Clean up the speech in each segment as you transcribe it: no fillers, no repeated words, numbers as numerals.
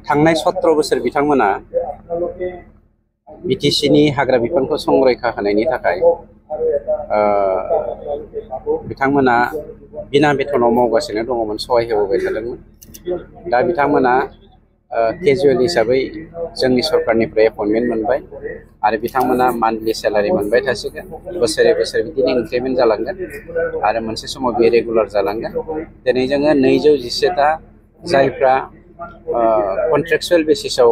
थांनाय 17 बोसोर बिथांमोना बिटिसिनि हाग्रा बिफानखौ संरैखा होनायनि थाखाय बिथांमोना बिना बेथनाव मावगासिनो दङमोन, सहाय होबोबाय थादोंमोन। दा बिथांमोना केजुवेल हिसाबै जोंनि सरकारनिफ्राय एपइन्टमेन्ट मोनबाय आरो बिथांमोना मान्थलि सेलारि मोनबाय थासिगोन। बोसोरे बोसोरे बिदिनो इंक्रिमेन्ट जालांगोन आरो मोनसे समाव बे रेगुलार जालांगोन। दिनै जोङो 211टा जायफ्रा कन्ट्रेक्चुवेल बेसिसाव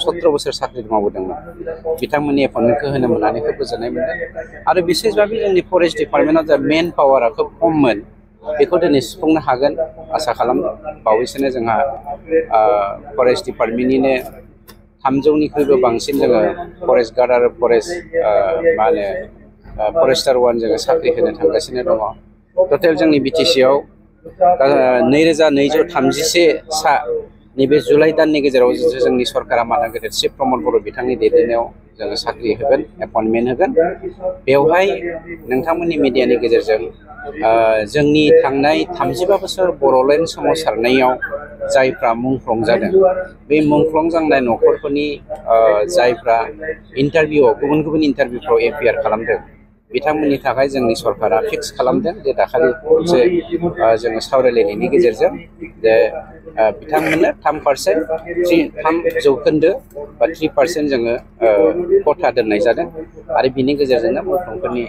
17 बोसोर साख्रि मावबोदोंमोन बिथांमोननि एपइन्टमेन्टखौ होनो मोननानै खोब गोजोननाय मोनदों। आरो बिसेसभाबे जोंनि फरेस्ट डिपार्टमेन्टआव जा मेन पावारा खोब खममोन, बेखौ दिनै सुफुंनो हागोन आसा खालामदों। बावैसोनो जोंहा फरेस्ट डिपार्टमेन्टनिनो 300निख्रुइबो बांसिन जोङो फरेस्ट गार्ड आरो फरेस्टार 1 जोङो साख्रि होनो थांगासिनो दङ। टटेल जोंनि बिटिसिआव 2231 सा नैबे जुलाइ दाननि गेजेराव जोंनि सरकारा माना गेदेर चिफ प्रमद बर' बिथांनि दैदेननायाव जोङो साख्रि होगोन, एपइन्टमेन्ट होगोन। बेवहाय नोंथांमोननि मिडियानि गेजेरजों जोंनि थांनाय 35 बोसोर बर'लेण्ड सोमावसारनायाव जायफ्रा मुंख्लं जादों, बे मुंख्लं जानाय न'खरफोरनि जायफ्रा इन्टारभिउआव गुबुन इन्टारभिउफ्राव एपियार खालामदों बिथांमोननि थाखाय जोंनि सरकारा फिक्स खालामदों जे दाखालि मोनसे जोङो सावरायलायनायनि गेजेरजों जे बिथांमोननो 3% बा 3% जोङो खथा दोननाय जादों आरो बिनि गेजेरजोंनो मुंख्लंफोरनि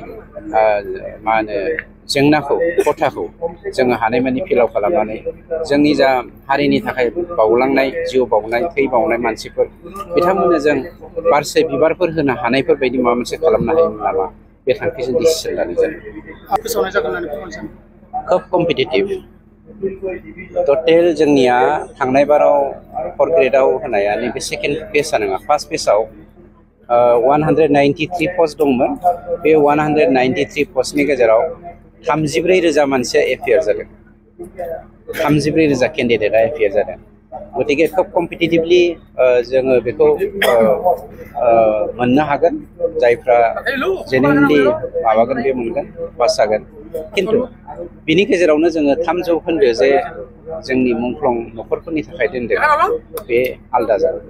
जेंनाखौ खथाखौ जोङो हानायमानि फिलाप खालामनानै जोंनि जा हारिनि थाखाय बावलांनाय जिउ बावनाय थै बावनाय मानसिफोर बिथांमोननो जों बारसे बिबारफोर होनो हानायफोर बायदि माबा मोनसे खालामनो हायोमोन नामा, बे थांखिजों डिसिसन लानाय जादों। खोब कम्पिटिटिभ। टटेल जोंनिया थांनाय बाराव 4 ग्रेडआव होनाया नैबे सेकेन्ड फेजआ नङा, फार्स्ट फेजआव 193 पस्ट दंमोन। बे 193 पस्टनि गेजेराव 34,000 मानसिया एपियार जादों, 34,000 केन्डिडेटआ एपियार जादों। गतिके खोब कम्पिटिटिभलि जोङो बेखौ मोननो हागोन। जायफ्रा जेनुइनलि माबागोन बे मोनगोन, पास जागोन। खिन्थु बिनि गेजेरावनो जोङो 3% जे जोंनि मुंख्लं न'खरफोरनि थाखाय दोनदों, बे आलदा जागोन।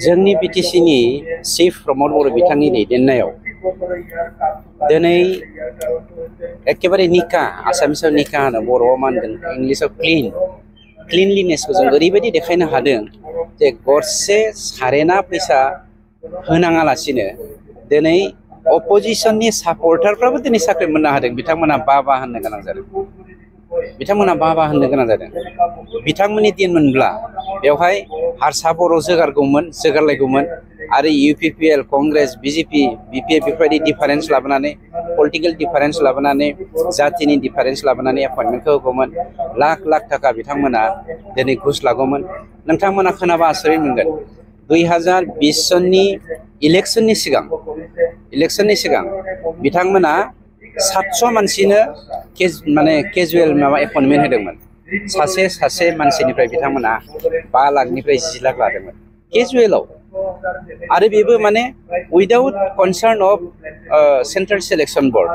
जोंनि बिटिसिनि चिफ प्रमद बर' बिथांनि दैदेननायाव दिनै एखेबारे निका, आसामिसाव निका होनो, बर'आव मा होनगोन, इंलिसाव क्लिनलिनेसखौ जों ओरैबायदि देखायनो हादों जे गरसे सारेना फैसा होनाङालासिनो दिनै अपोजिसननि सापर्टारफ्राबो दिनै साख्रि मोननो हादों। बिथांमोना बाबा होननो गोनां जादों, बिथांमोननि दिनमोनब्ला बेवहाय हारसा बर' जोगारलायगौमोन आरो UPPL, कंग्रेस, BJP, BPF बेफोरबायदि डिफारेन्स लाबोनानै, पलिटिकेल डिफारेन्स लाबोनानै, जातिनि डिफारेन्स लाबोनानै एपइन्टमेन्टखौ होगौमोन। लाख थाखा बिथांमोना दिनै घुस लागौमोन। नोंथांमोना खोनाबा आश्चर्य मोनगोन, 2020 सननि इलेक्सननि सिगां बिथांमोना 700 मानसिनो केजुवेल एपइन्टमेन्ट होदोंमोन। सासे मानसिनिफ्राय बिथांमोना 5 लाखनिफ्राय 10 लाख लादोंमोन केजुवेलाव, आरो बेबो without concern of central selection board.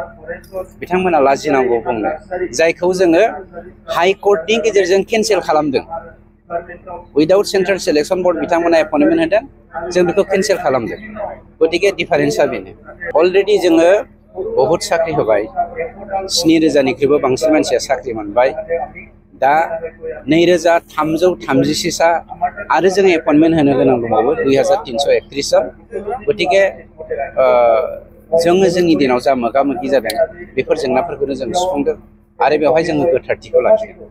बिथांमोना लाजिनांगौ बुंनो, जायखौ जोङो हाइकर्टनि गेजेरजों केन्सेल खालामदों। उइदाउट सेन्ट्रेल सिलेक्सन बर्ड बिथांमोना एपइन्टमेन्ट होदों, जों बेखौ केन्सेल खालामदों। गतिके डिफारेन्सआ बेनो। अलरेडि जोङो बहुत साख्रि होबाय, 7,000निख्रुइबो बांसिन मानसिया साख्रि मोनबाय। दा 2,336 सा आरो जों एपइन्टमेन्ट होनो गोनां दंबावो 2,331 जन। गतिके जोङो जोंनि दिनाव जा मोगा मोगि जादों बेफोर जेंनाफोरखौनो जों सुफुंदों आरो बेवहाय जोङो गोथारथिखौ लाखिदों।